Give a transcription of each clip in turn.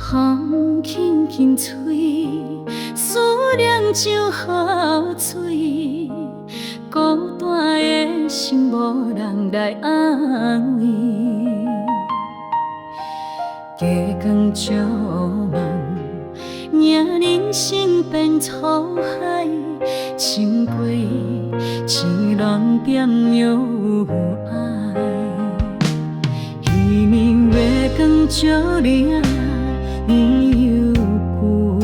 风轻轻吹，思念就好水。孤单的心无人来安慰，加工照梦，让人生变沧海。情过只人点有爱，彼暝月光照亮。年又旧，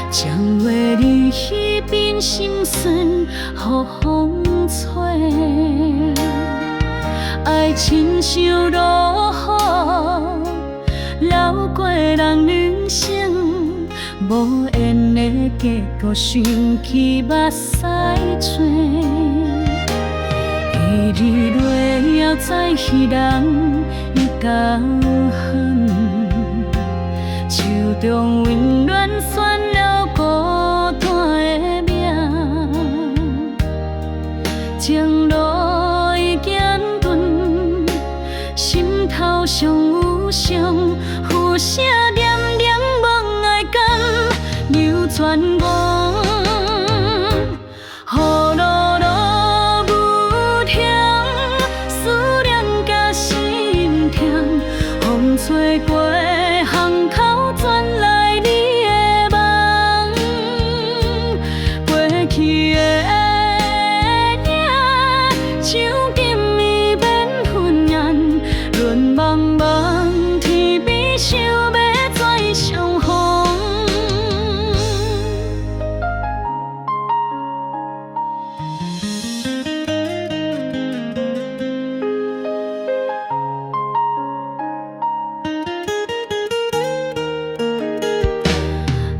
将月离彼边心酸，予风吹。爱亲像落雨，流过人人生，无缘的结果，想起目屎水。彼日落后再彼人已同远。手中温暖选了孤单的命，情路已艰顿，心头尚有伤，有啥念念无爱感流转我，雨落落无停，思念甲心痛，风吹过。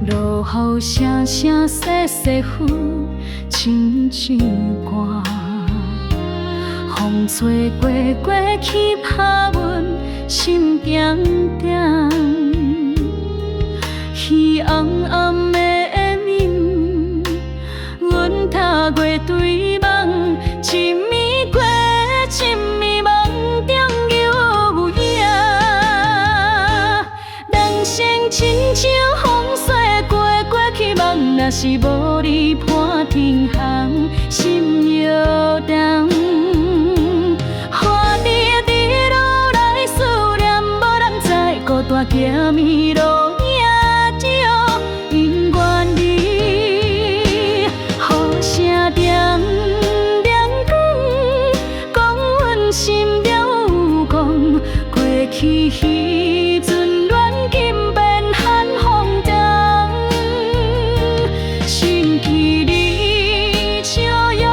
落雨声声细细雨，亲像歌。风吹过过去，拍阮心点点。鱼红红的面，阮踏过对梦，一暝过一暝，梦中有影。人生亲像风雪过去，梦若是无你伴天航，心摇动。花滴滴落来思念，无人知孤单行迷路。彼阵恋金变寒风中，想起你笑容，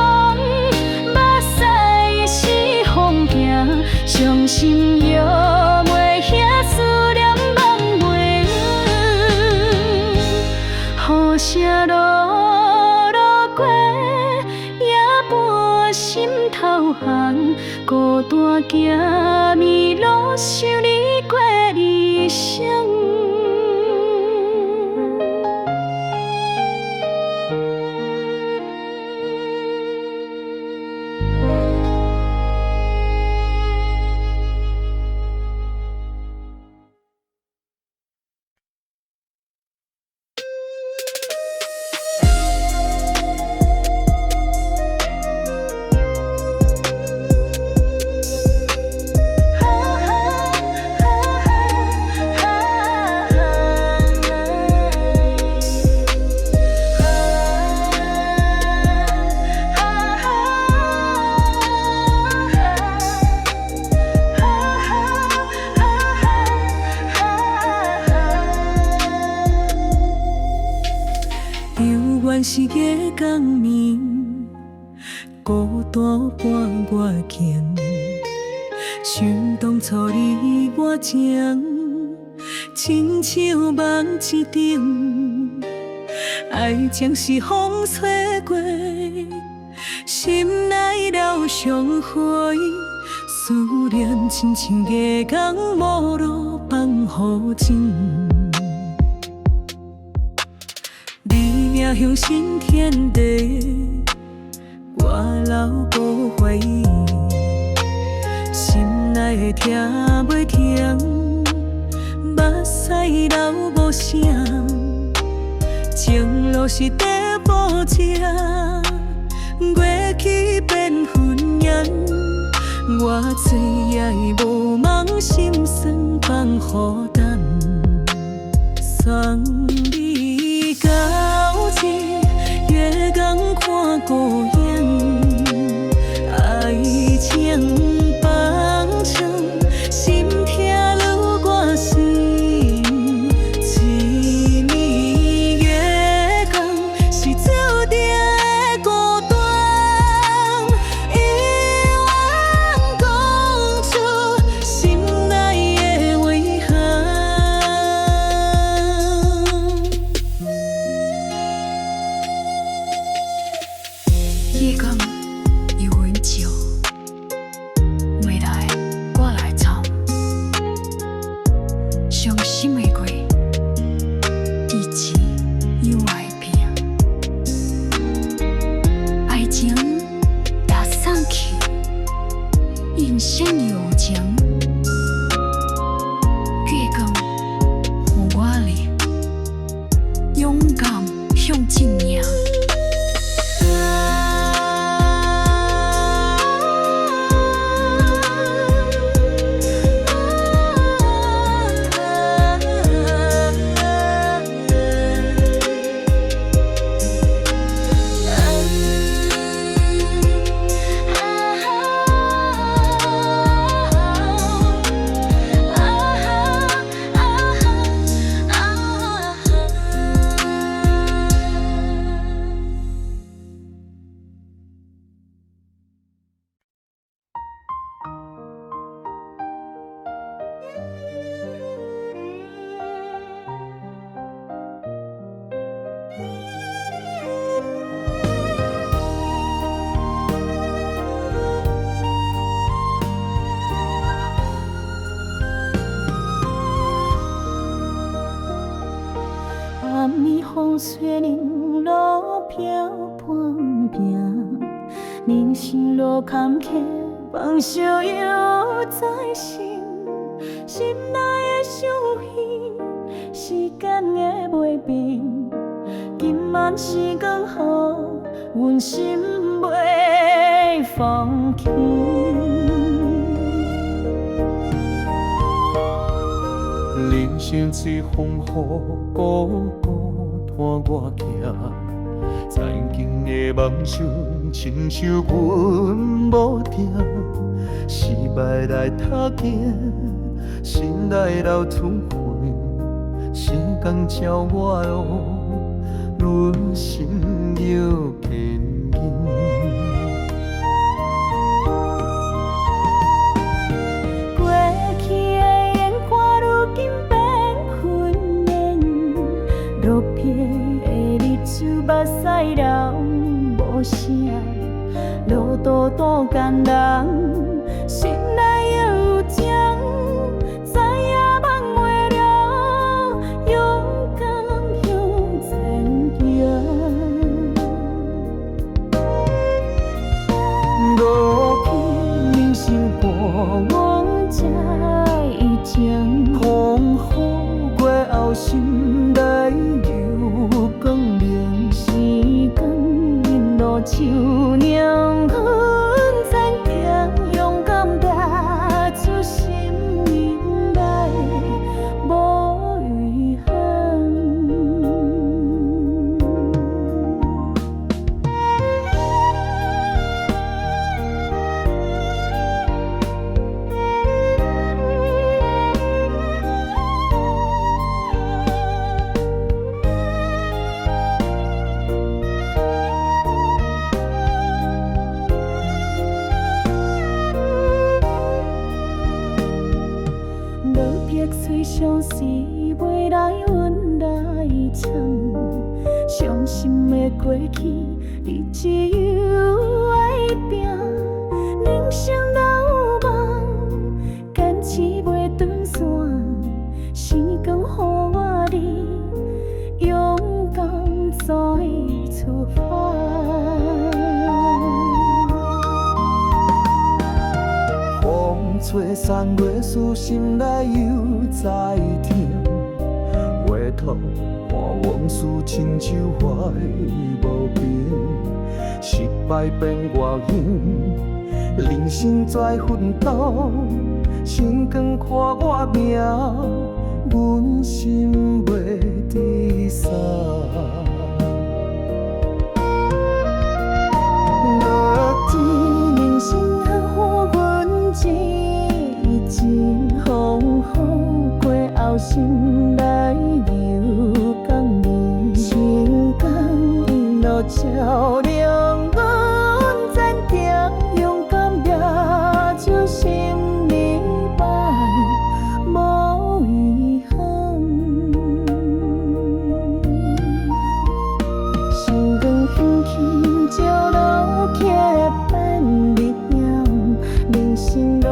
目屎是风行，伤心又袂遐思念梦袂完，雨声落落过，也伴心头红，孤单行迷路。想你过理想。是夜光暝，孤单伴我行，想当初你我情，亲像梦一场。爱情是风吹过，心内留伤害，思念亲像月光无路放雨情。你命向新天地，我留无怀疑，心内的痛袂停，目屎流无声，情路是地无正，月起变云烟，我最爱无梦心酸放孤单，送你到这月光看孤雁，爱情放长，心痛愈挂心。一暝月光是注定的孤单，遗忘讲出心内的遗憾。月光有阮照，未来我来闯。伤心的月，日子又爱拼。爱情踏送去，人生有情。月光予我力，勇敢向前行。暗暝风吹人路飘半平，人生路坎坷，梦想犹在心，心内的伤痕，时间的袂变。今晚时光予阮心袂放弃。人生随风雨，孤孤伴我行。曾经的梦想，亲像阮无定。失败来打击，心内留春花。时间照我路，润心又坚硬。目屎流无声，路途多艰难，心内有情，知影梦袂了，勇敢向前行。路去人生过往才会情，风雨过后心内有光明。时光引路，树娘阮坚强，勇敢踏出心内无遗憾。过去，你只有爱拼。人生哪有梦，坚持袂长线。时光予我你勇敢再出发。风吹送月思心内犹在痛，回头看往事亲像怀无边，失败变外险，人生在奋斗，星光看我命，阮心袂离散。落天人生啊，予阮一情风雨过后，心内有感念，心甘一路照亮阮坚定，勇敢抓住生命摆，无遗憾。星光轻轻照落起变日影，人生路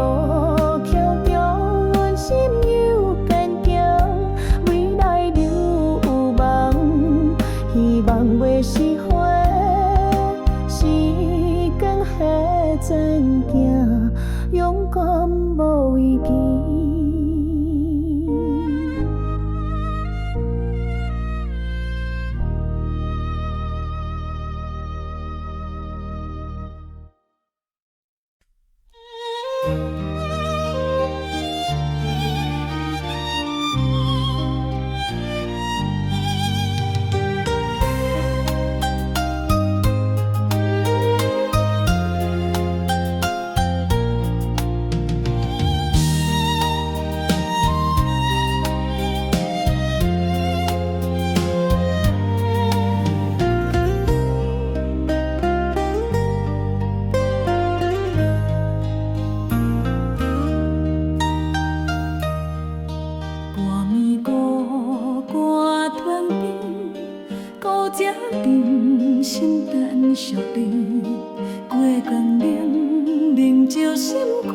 桥中，阮心有坚强，未来留有梦，希望袂失火，时间下前行，勇敢无畏惧。心等宿定，月光冷，明照心肝，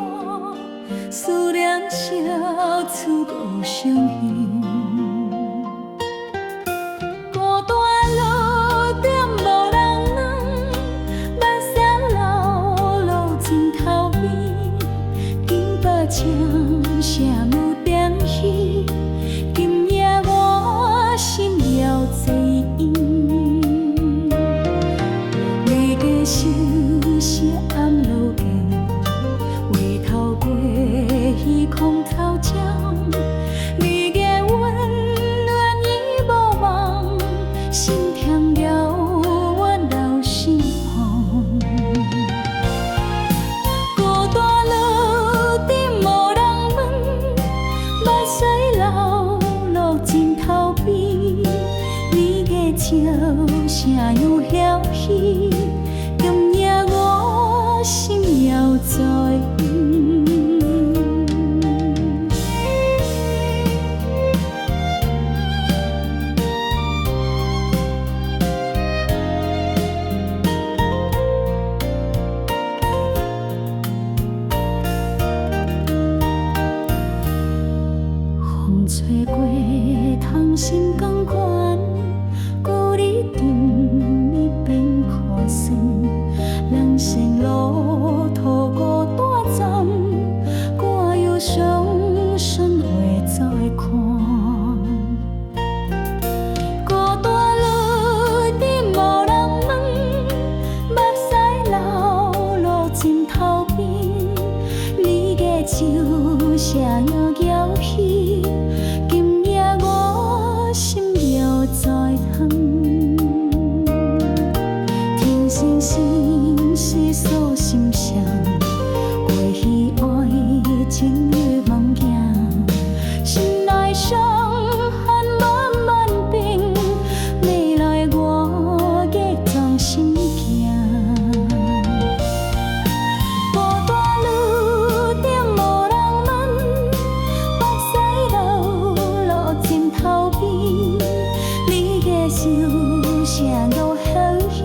思念消除故乡远。孤单路点无人问，目屎流落枕头边，紧把枪声有点稀，今夜我心了醉意。手是暗路沿，回头过虚空头针，你的温暖已无梦，心痛了我留心痛。孤单路顶无人问，目屎流落枕头边，你的笑声又晓起。今夜我心了在风吹过窗心光款，故里阵你变看酸。人生路途孤单站，我忧伤顺回再看。孤单路顶无人问，目屎流落枕头边，你的笑声又摇起，今夜我心了在疼。天星星是诉心声，过去爱情越梦境，心内伤痕慢慢变，未来我假装心惊。孤单路顶无人问，目屎流落枕头边，你的笑声又响起。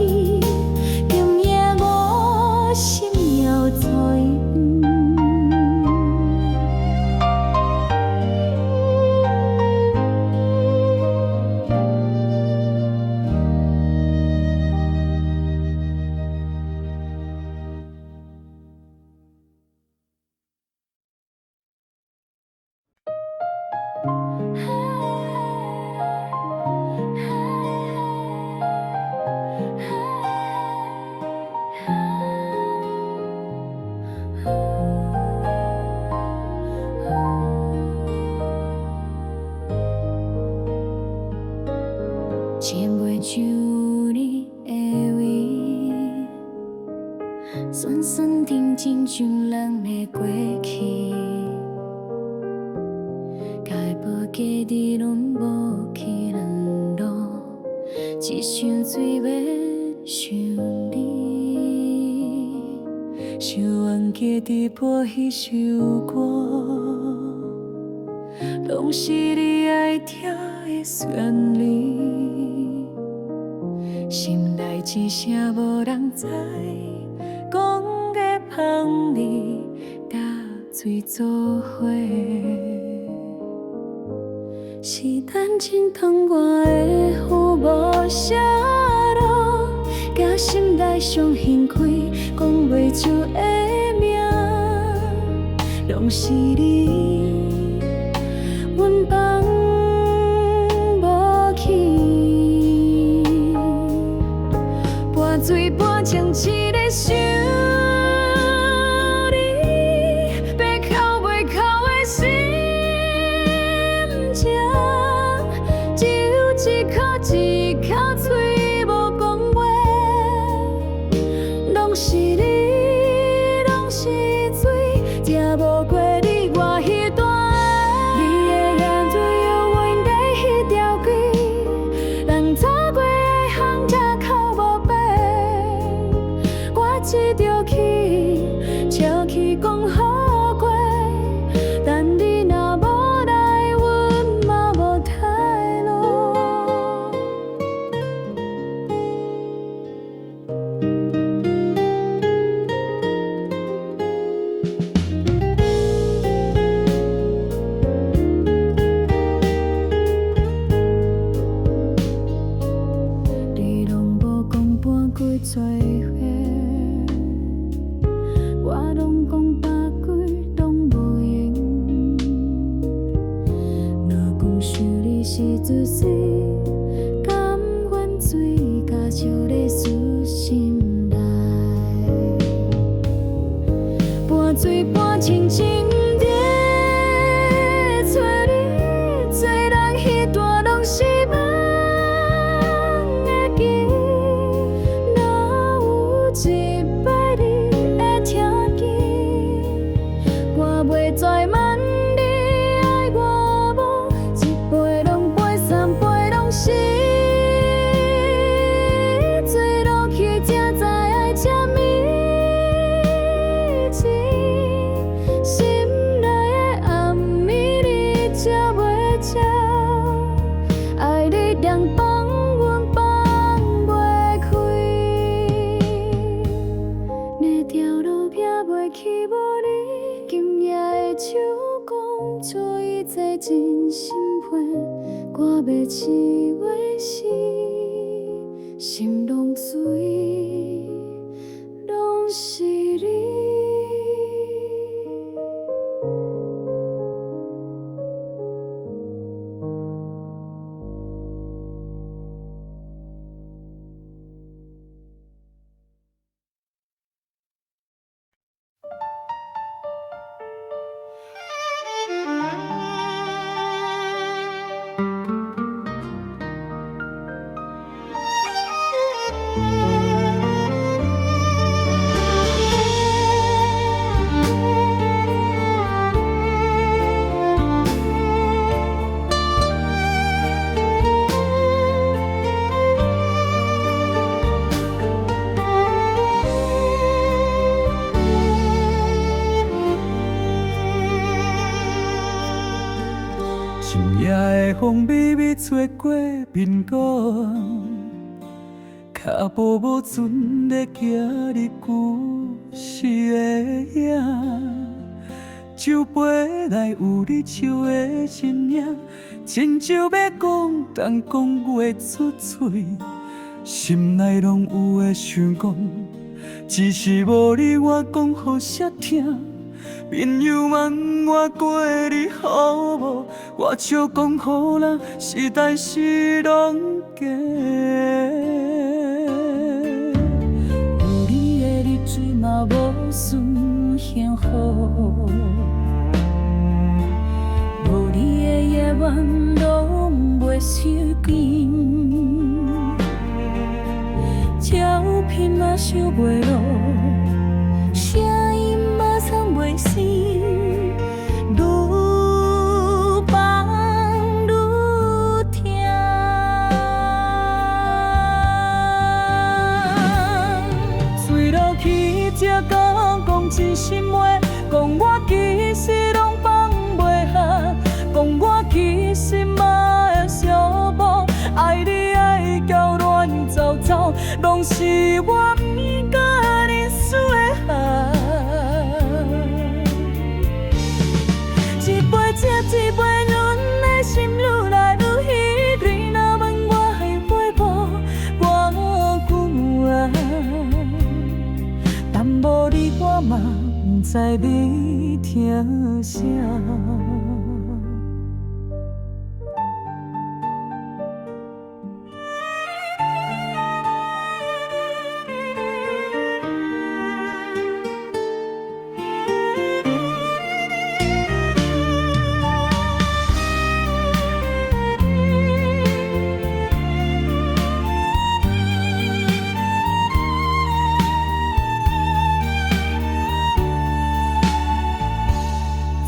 亲袂像你的味，酸酸甜甜像人的过去，甲的无价值拢无去联络，一箱水要想你，想冤家伫播迄首歌，拢是你爱听的旋律，心内一声无人知，讲的香味甲水做伙，是等真疼我的雨无写落，甲心内伤心开，讲袂出的名，拢是你，阮放无去，半醉半醒一个想你，要哭袂哭的心情，只有一口嘴无讲话，拢是你，拢是水，才无过你我迄段。你的眼泪犹原在迄条街，人走过的巷才哭无白，我一着去，笑去讲好过，但你若无来，阮嘛无退路。你拢无讲搬几做伙，我拢讲百几拢无用。若讲想你是自私，甘愿水甲笑咧思心内，半醉半醒真在找你，做人迄段拢是梦的记，若有一摆你会听见，我袂再问你爱我无，一杯两杯三杯拢是，醉落去才知爱吃米钱，心内的暗暝你才袂知，爱你凉放阮放袂开，那条路行袂去无你，今夜的手讲出一切真心话，歌要试话时，心拢碎，拢是你。深夜的风微微吹过面孔，脚步无准地行入旧时的影，酒杯内有你笑的身影，亲像要讲，但讲袂出嘴，心内拢有的想讲，只是无你我讲互谁听。朋友问我过你好无，我笑讲好啦，实在是拢假。有你的日子嘛无算幸福，无你的夜晚拢袂收紧。想袂落，声音嘛藏袂死，愈放愈痛。随落去才敢讲真心话，讲我其实拢放袂下，讲我其实嘛会小无，爱你爱到乱糟糟，拢是我不甲你输的下。一杯接一杯，阮的心愈来愈稀微，若问我还会无偌久啊？但无你我嘛不知你听啥。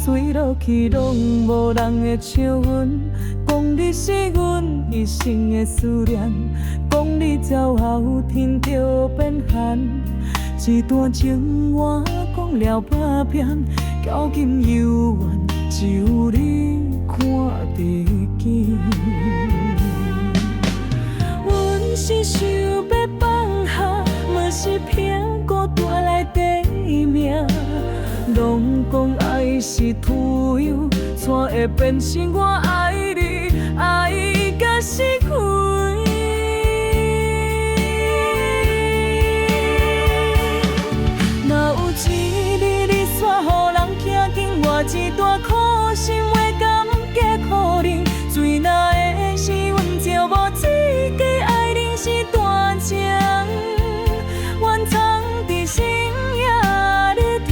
随落去，拢无人会像阮，讲你是阮一生的思念，讲你走后天就变寒，一段情话讲了百遍，交金犹原只有你看得见。阮是想要放下，嘛是骗孤单来地命。拢讲爱是徒有，怎会变成我爱你，爱甲死去？若有一日你煞予人听见我一段苦心话，甘嫁可能？水若会是阮就无这个爱人是大情，怨藏伫心也咧疼。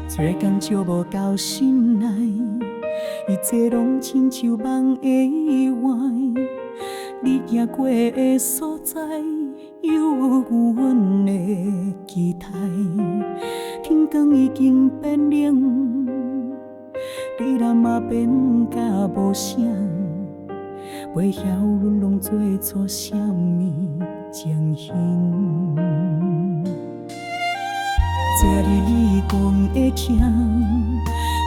做工照无到心内，一切拢亲像梦的意外。你行过的所在，犹有阮的期待。天光已经变冷，你若嘛变甲无声，袂晓阮拢做错啥物情形。昨日你讲会听，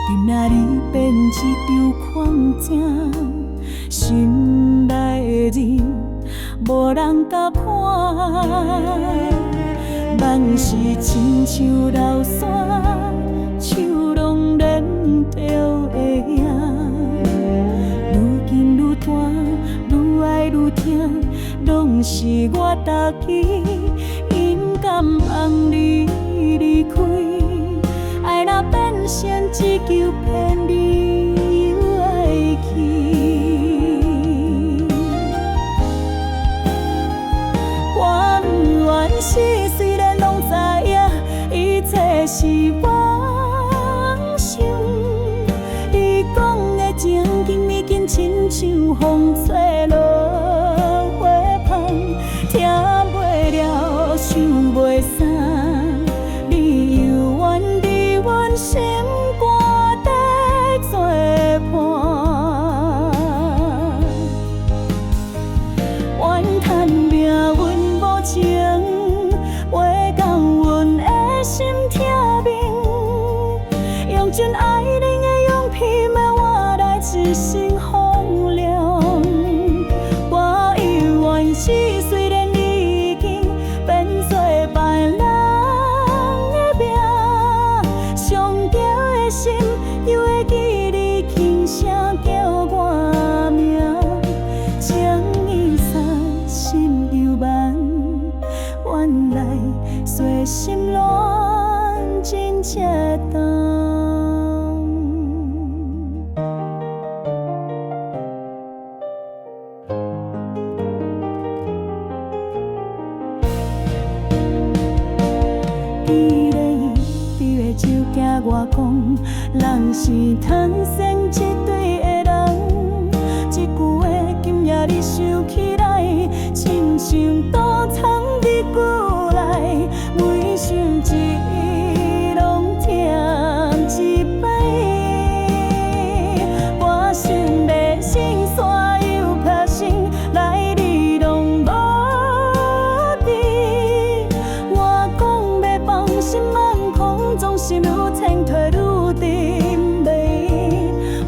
今仔日变一场狂情，心内的字无人甲看，梦是亲像流沙，手拢连着会影，愈近愈大，愈爱愈疼，拢是我家己因敢放你离开，爱若变成一球骗你又爱去，我不愿死，虽然拢知影一切是妄想。你讲的情景已经亲像风吹落花香，听袂了，想袂散。我讲，人是天生一对的人。这句话今夜你想起来，亲像倒藏伫骨内，每想一拢甜一摆。我心袂心煞又拍心，来你拢无伫。我讲要放心安空，总是愈前退愈沉迷，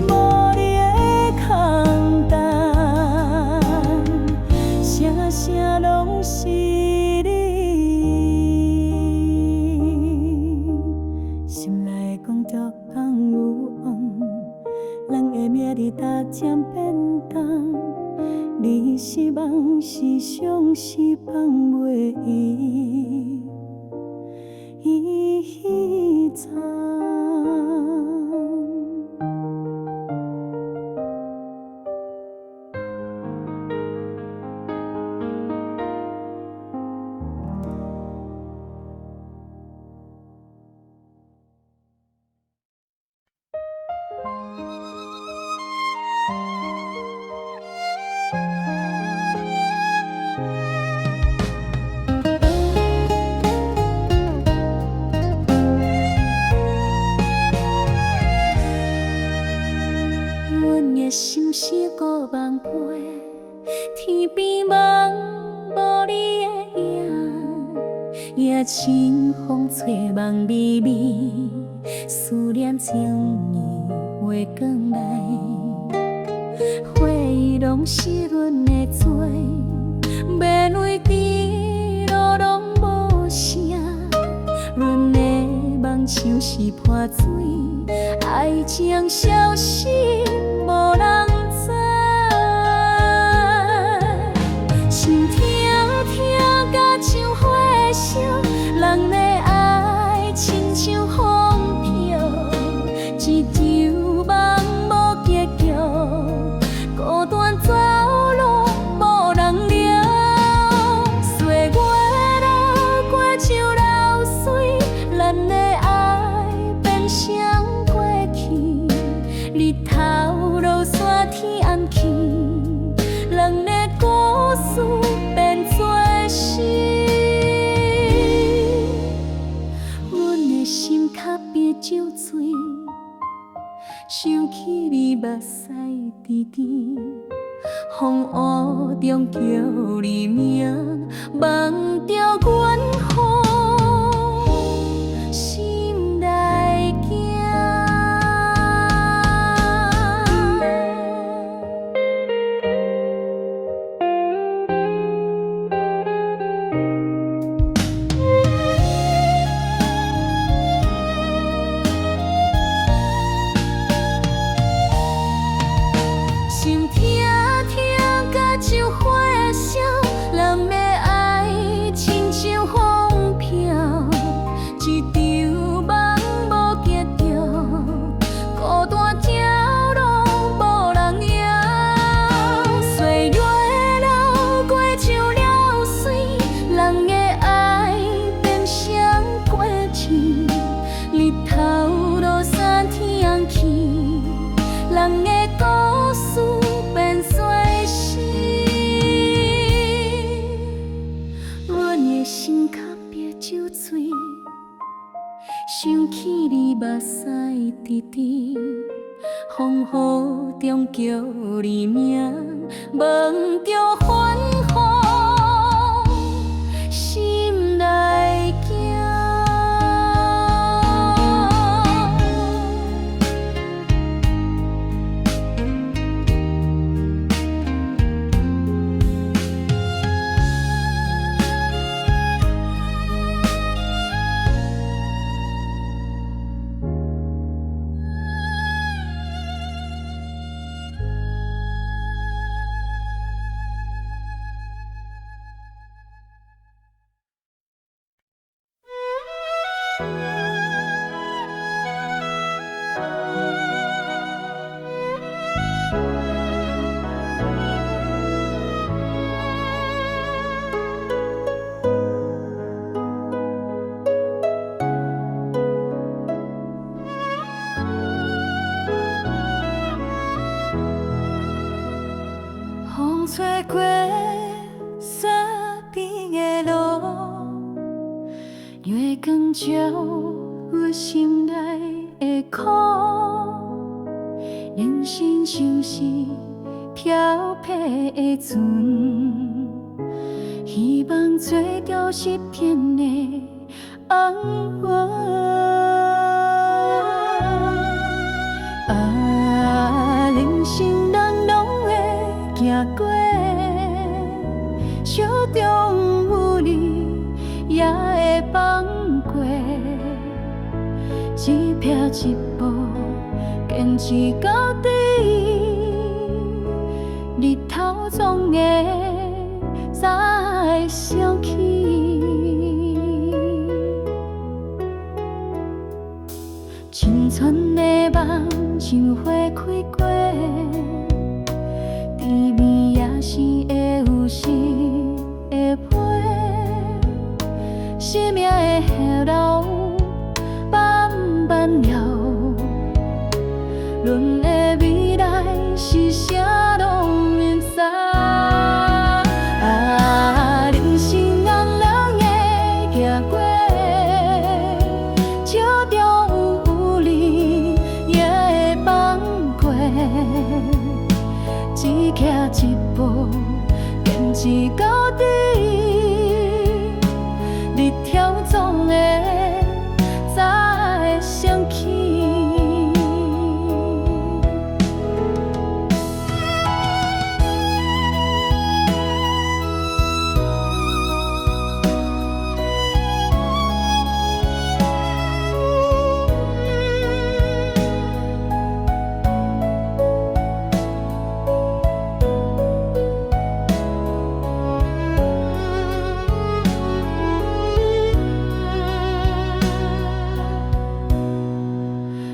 无你的空等，声声拢是你。心内讲着放有风，人的命伫搭尖变重，你失望是伤，是放袂伊藏。心是孤梦飞，天边梦无你的影，夜清风吹梦微微，思念情意月光来，回忆拢是阮的做，眼泪滴落拢无声，阮的梦像是破水，爱情消失。无人知，心痛痛甲像火烧，人的爱亲像风飘，一场梦无结局，孤单走路无人了，岁月流过像流水，咱的爱变成过去，日头落山天暗去，人的故事变作诗。阮的心较变酒醉，想起你目屎甜甜，风雨中叫你名，梦着阮乎心内惊。心痛痛甲像火烧，人的爱亲像风飘，一场梦无结局，孤单走路无人摇，岁月流过像流水，人的爱变成过去，日头落山天暗去，人的故事变作诗，阮的心较别酒醉，想起你目屎滴滴，风雨中叫你名，梦着反复心内惊。感召我心内的苦，人生像是漂泊的船，希望做着一片的红云。人生人拢会行过，小中有你也会放过，一撇一步，坚持到底，日头总会再升起。青春的梦像花开过，甜蜜也是会有时会飞，生命的河流慢慢流，阮的未来是啥拢不知。人生人人会行过，笑中有你也会放过，一徛一步，坚持到底，日头总会再升起。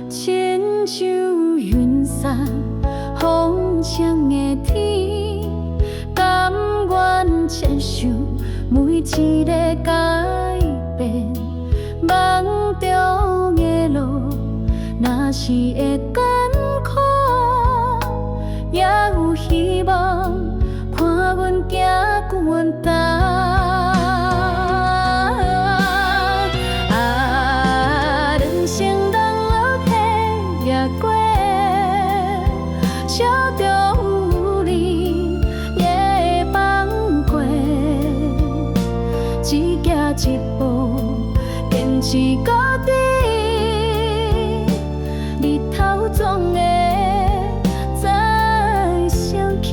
亲像云散风霜的天，甘愿接受每一个改变。梦中的路，若是会艰苦，也有希望，看阮行阮担。人生过，笑中有你也会放过，一徛一步，坚持到底，日头总会再升起。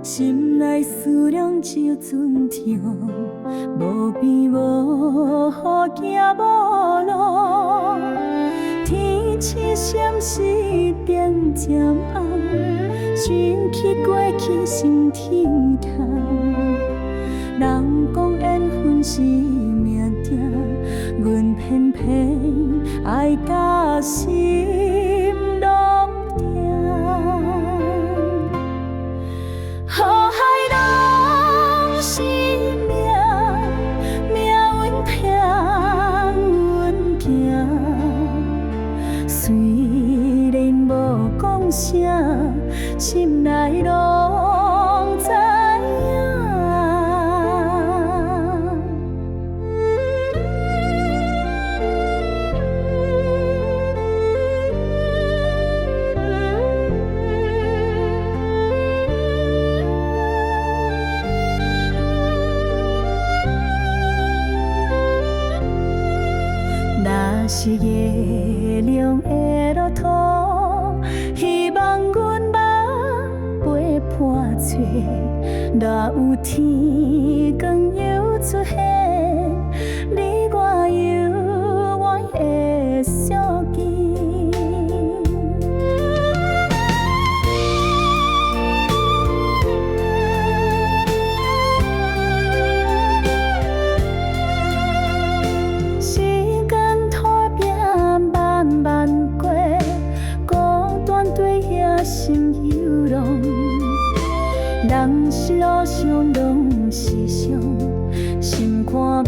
心内思量只存着，无边无雨行无路，天青闪时点渐暗，想起过去心天痛。人讲缘分是命定，阮偏偏爱甲心拢痛。好海拢是命，命运听阮行。虽然无讲声，心内拢知影。若是月亮的路途，希望阮梦陪若有天光又出现，你我永远会相见。时间拖变慢慢过，孤单对遐心游浪。人是路上拢是伤，心肝